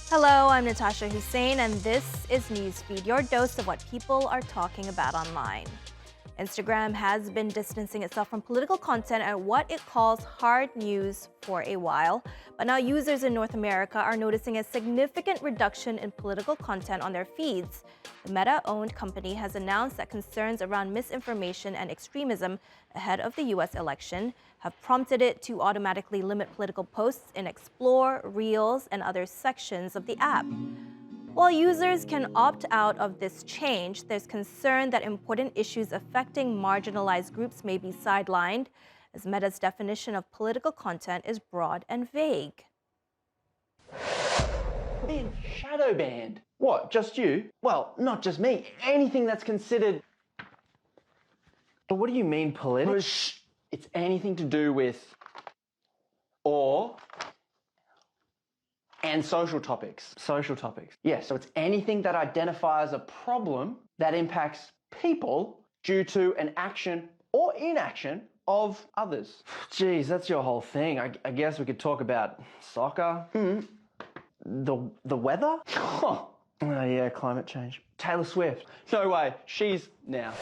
Hello, I'm Natasha Hussein, and this is Newsfeed, your dose of what people are talking about online. Instagram has been distancing itself from political content and what it calls hard news for a while. But now users in North America are noticing a significant reduction in political content on their feeds. The Meta-owned company has announced that concerns around misinformation and extremism ahead of the U.S. election have prompted it to automatically limit political posts in Explore, Reels, and other sections of the app. While users can opt out of this change, there's concern that important issues affecting marginalized groups may be sidelined, as Meta's definition of political content is broad and vague. Been shadow banned. What, just you? Well, not just me. Anything that's considered... But what do you mean political? Shh. It's anything to do with... and social topics. Social topics. Yeah, so it's anything that identifies a problem that impacts people due to an action or inaction of others. Geez, that's your whole thing. I guess we could talk about soccer. The weather? Oh yeah, climate change. Taylor Swift. No way, she's now.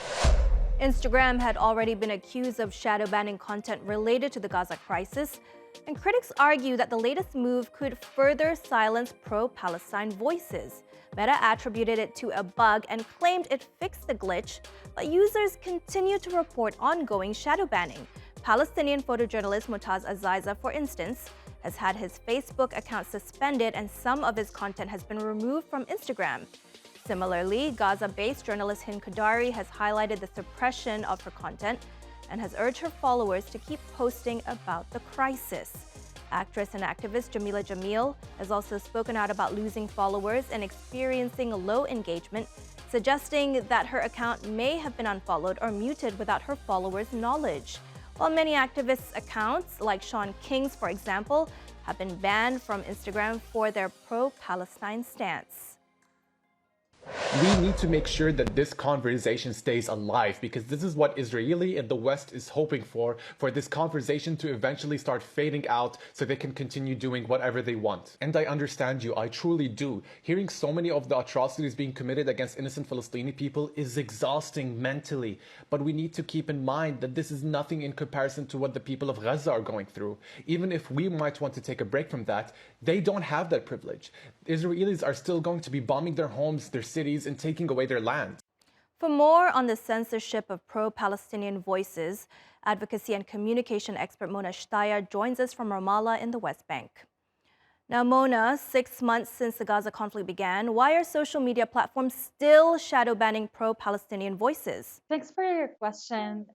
Instagram had already been accused of shadow banning content related to the Gaza crisis, and critics argue that the latest move could further silence pro-Palestine voices. Meta attributed it to a bug and claimed it fixed the glitch, but users continue to report ongoing shadow banning. Palestinian photojournalist Mutaz Aziza, for instance, has had his Facebook account suspended and some of his content has been removed from Instagram. Similarly, Gaza-based journalist Hind Qadari has highlighted the suppression of her content and has urged her followers to keep posting about the crisis. Actress and activist Jamila Jamil has also spoken out about losing followers and experiencing low engagement, suggesting that her account may have been unfollowed or muted without her followers' knowledge. While many activists' accounts, like Sean King's for example, have been banned from Instagram for their pro-Palestine stance. We need to make sure that this conversation stays alive, because this is what Israeli and the West is hoping for this conversation to eventually start fading out so they can continue doing whatever they want. And I understand you, I truly do. Hearing so many of the atrocities being committed against innocent Palestinian people is exhausting mentally. But we need to keep in mind that this is nothing in comparison to what the people of Gaza are going through. Even if we might want to take a break from that, they don't have that privilege. Israelis are still going to be bombing their homes, their cities, and taking away their land. For more on the censorship of pro-Palestinian voices, advocacy and communication expert Mona Shtaya joins us from Ramallah in the West Bank. Now, Mona, 6 months since the Gaza conflict began, why are social media platforms still shadow banning pro-Palestinian voices? Thanks for your question.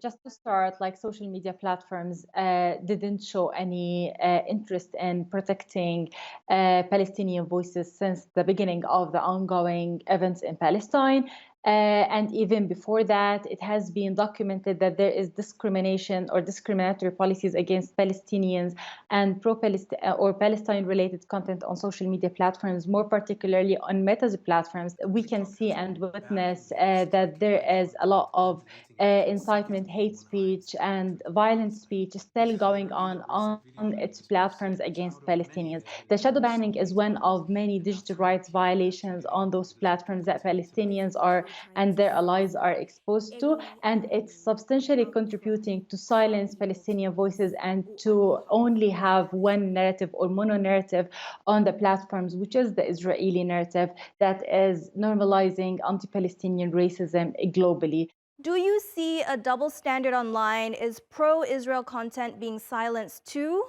Just to start, social media platforms didn't show any interest in protecting Palestinian voices since the beginning of the ongoing events in Palestine. And even before that, it has been documented that there is discrimination or discriminatory policies against Palestinians and pro-Palestine or Palestine-related content on social media platforms, more particularly on Meta's platforms. We can see and witness that there is a lot of incitement, hate speech, and violent speech still going on its platforms against Palestinians. The shadow banning is one of many digital rights violations on those platforms that Palestinians and their allies are exposed to, and it's substantially contributing to silence Palestinian voices and to only have one narrative or mono-narrative on the platforms, which is the Israeli narrative that is normalizing anti-Palestinian racism globally. Do you see a double standard online? Is pro-Israel content being silenced too?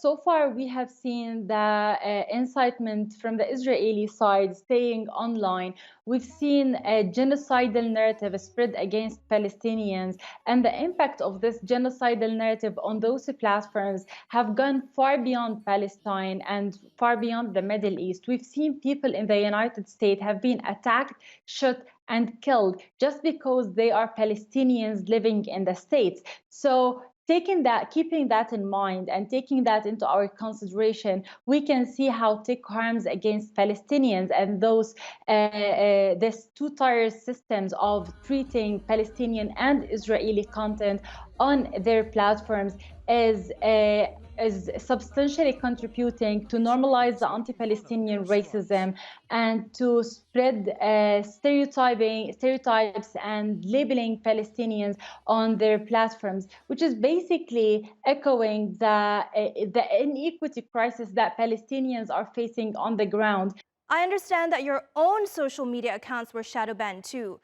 So far, we have seen the incitement from the Israeli side staying online. We've seen a genocidal narrative spread against Palestinians, and the impact of this genocidal narrative on those platforms have gone far beyond Palestine and far beyond the Middle East. We've seen people in the United States have been attacked, shot, and killed just because they are Palestinians living in the States. So keeping that in mind and taking that into our consideration, we can see how take harms against Palestinians and these two-tier systems of treating Palestinian and Israeli content on their platforms is is substantially contributing to normalize the anti-Palestinian racism and to spread stereotypes and labeling Palestinians on their platforms, which is basically echoing the inequity crisis that Palestinians are facing on the ground. I understand that your own social media accounts were shadow banned too.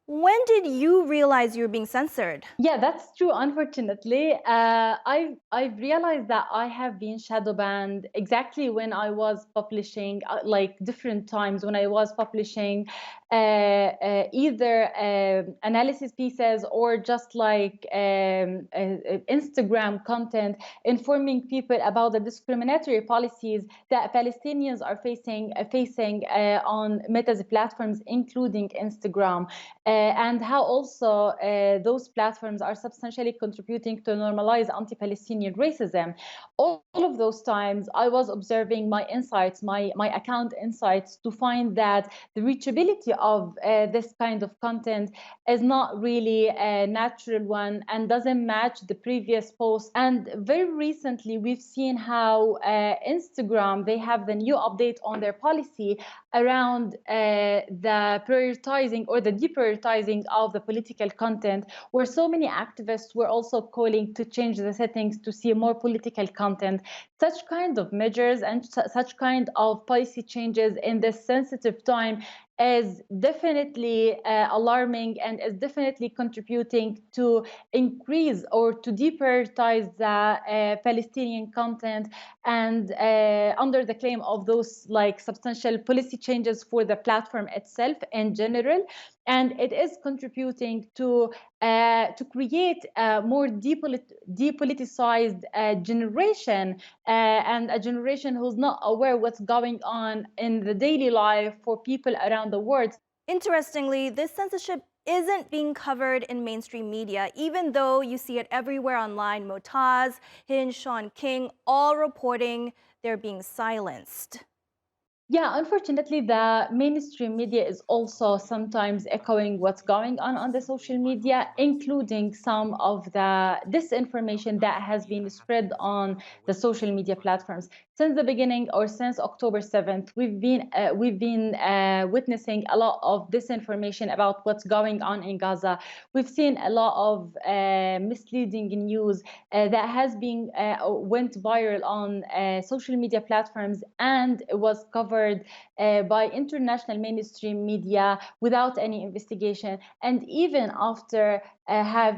When did you realize you were being censored? Yeah, that's true. Unfortunately, I've realized that I have been shadow banned exactly when I was publishing, like different times when I was publishing either analysis pieces or just like Instagram content informing people about the discriminatory policies that Palestinians are facing on Meta's platforms, including Instagram. And how also those platforms are substantially contributing to normalize anti-Palestinian racism. All of those times, I was observing my insights, my account insights, to find that the reachability of this kind of content is not really a natural one and doesn't match the previous posts. And very recently, we've seen how Instagram, they have the new update on their policy around the prioritizing or the deprioritizing of the political content, where so many activists were also calling to change the settings to see more political content. Such kind of measures and such kind of policy changes in this sensitive time is definitely alarming and is definitely contributing to increase or to deprioritize the Palestinian content, and under the claim of those like substantial policy changes for the platform itself in general. And it is contributing to create a more depoliticized generation, and a generation who's not aware what's going on in the daily life for people around the world. Interestingly, this censorship isn't being covered in mainstream media, even though you see it everywhere online. Motaz, Hinge, Sean King, all reporting they're being silenced. Yeah, unfortunately, the mainstream media is also sometimes echoing what's going on the social media, including some of the disinformation that has been spread on the social media platforms. Since the beginning, or since October 7th, we've been witnessing a lot of disinformation about what's going on in Gaza. We've seen a lot of misleading news that has been went viral on social media platforms, and it was covered by international mainstream media without any investigation. And even after after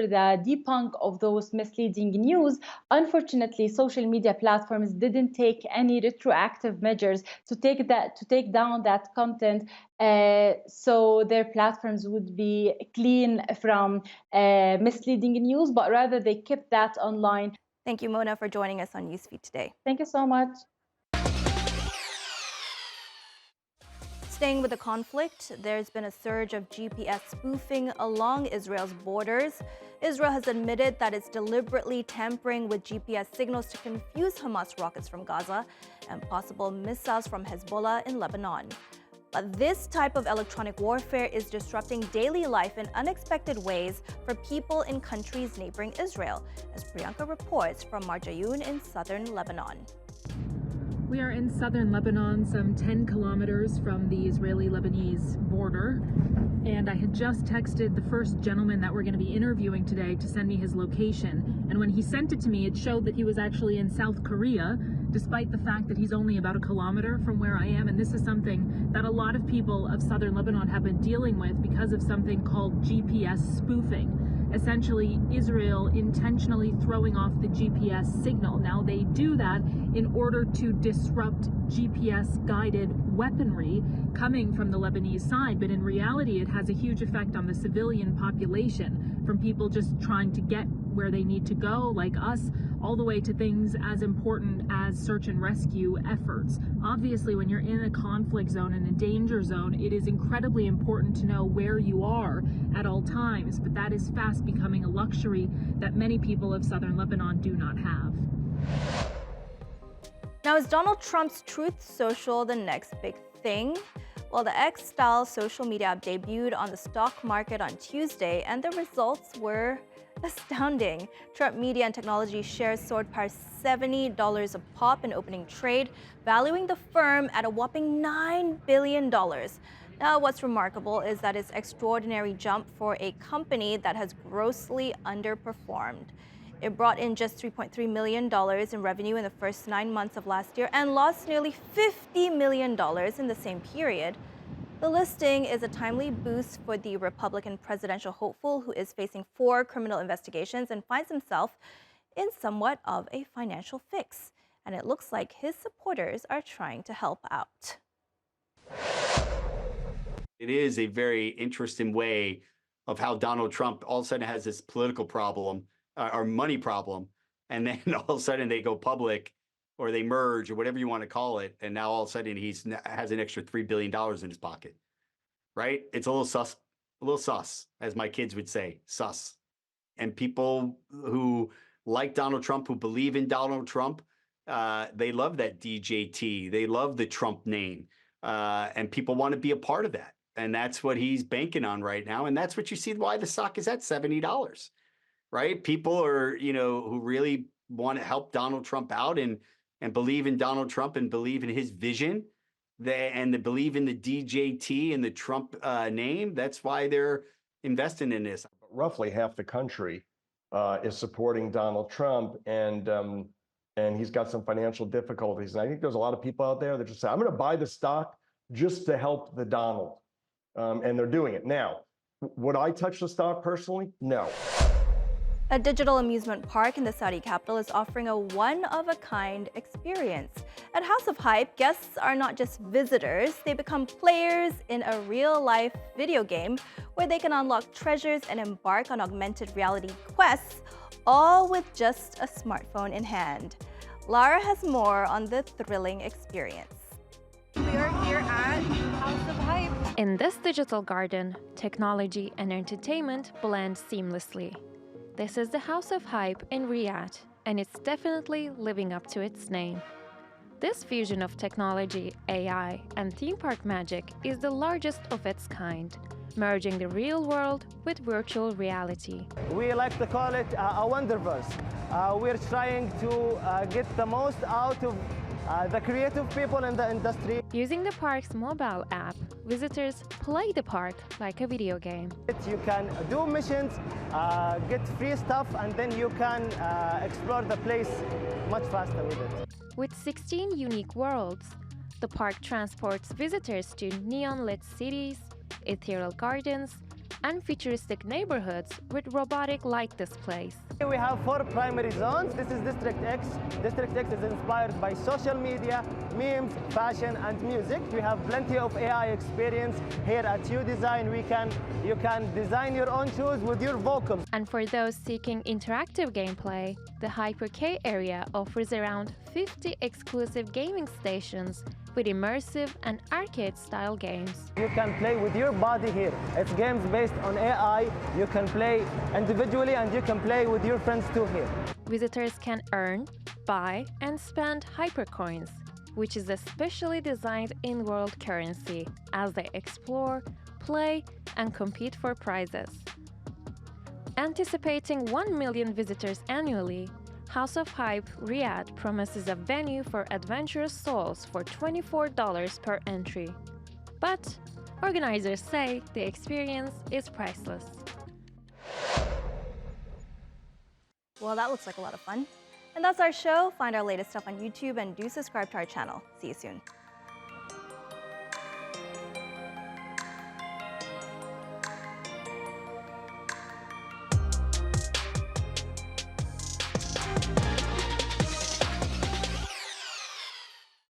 the debunk of those misleading news, unfortunately, social media platforms didn't take any retroactive measures to take down that content, so their platforms would be clean from misleading news, but rather they kept that online. Thank you, Mona, for joining us on Newsfeed today. Thank you so much. Staying with the conflict, there's been a surge of GPS spoofing along Israel's borders. Israel has admitted that it's deliberately tampering with GPS signals to confuse Hamas rockets from Gaza and possible missiles from Hezbollah in Lebanon. But this type of electronic warfare is disrupting daily life in unexpected ways for people in countries neighboring Israel, as Priyanka reports from Marjayoun in southern Lebanon. We are in southern Lebanon, some 10 kilometers from the Israeli-Lebanese border, and I had just texted the first gentleman that we're going to be interviewing today to send me his location, and when he sent it to me, it showed that he was actually in South Korea, despite the fact that he's only about a kilometer from where I am. And this is something that a lot of people of southern Lebanon have been dealing with because of something called GPS spoofing. Essentially, Israel intentionally throwing off the GPS signal. Now, they do that in order to disrupt GPS-guided weaponry coming from the Lebanese side, but in reality, it has a huge effect on the civilian population, from people just trying to get where they need to go, like us, all the way to things as important as search and rescue efforts. Obviously, when you're in a conflict zone, in a danger zone, it is incredibly important to know where you are at all times, but that is fast becoming a luxury that many people of southern Lebanon do not have. Now, is Donald Trump's Truth Social the next big thing? Well, the X-style social media app debuted on the stock market on Tuesday, and the results were astounding. Trump Media and Technology shares soared past $70 a pop in opening trade, valuing the firm at a whopping $9 billion. Now, what's remarkable is that its extraordinary jump for a company that has grossly underperformed. It brought in just $3.3 million in revenue in the first 9 months of last year and lost nearly $50 million in the same period. The listing is a timely boost for the Republican presidential hopeful who is facing 4 criminal investigations and finds himself in somewhat of a financial fix. And it looks like his supporters are trying to help out. It is a very interesting way of how Donald Trump all of a sudden has this political problem or money problem. And then all of a sudden they go public or they merge or whatever you want to call it. And now all of a sudden he has an extra $3 billion in his pocket, right? It's a little sus, as my kids would say, sus. And people who like Donald Trump, who believe in Donald Trump, they love that DJT. They love the Trump name. And people want to be a part of that. And that's what he's banking on right now. And that's what you see why the stock is at $70, right? People are, who really want to help Donald Trump out and believe in Donald Trump and believe in his vision and they believe in the DJT and the Trump name. That's why they're investing in this. Roughly half the country is supporting Donald Trump, and he's got some financial difficulties. And I think there's a lot of people out there that just say, I'm going to buy the stock just to help the Donald. And they're doing it. Now, would I touch the stock personally? No. A digital amusement park in the Saudi capital is offering a one-of-a-kind experience. At House of Hype, guests are not just visitors, they become players in a real-life video game where they can unlock treasures and embark on augmented reality quests, all with just a smartphone in hand. Lara has more on the thrilling experience. We are here at House of Hype. In this digital garden, technology and entertainment blend seamlessly. This is the House of Hype in Riyadh, and it's definitely living up to its name. This fusion of technology, AI, and theme park magic is the largest of its kind, merging the real world with virtual reality. We like to call it a wonderverse. We're trying to get the most out of the creative people in the industry. Using the park's mobile app, visitors play the park like a video game. You can do missions, get free stuff, and then you can explore the place much faster with it. With 16 unique worlds, the park transports visitors to neon-lit cities, ethereal gardens, and futuristic neighborhoods with robotic light displays. We have 4 primary zones. This is District X. District X is inspired by social media, memes, fashion, and music. We have plenty of AI experience here at U-Design. You can design your own shoes with your vocals. And for those seeking interactive gameplay, the Hyper K area offers around 50 exclusive gaming stations with immersive and arcade-style games. You can play with your body here. It's games based on AI. You can play individually and you can play with your friends too here. Visitors can earn, buy, and spend hypercoins, which is a specially designed in-world currency, as they explore, play, and compete for prizes. Anticipating 1 million visitors annually, House of Hype Riyadh promises a venue for adventurous souls for $24 per entry. But organizers say the experience is priceless. Well, that looks like a lot of fun. And that's our show. Find our latest stuff on YouTube and do subscribe to our channel. See you soon.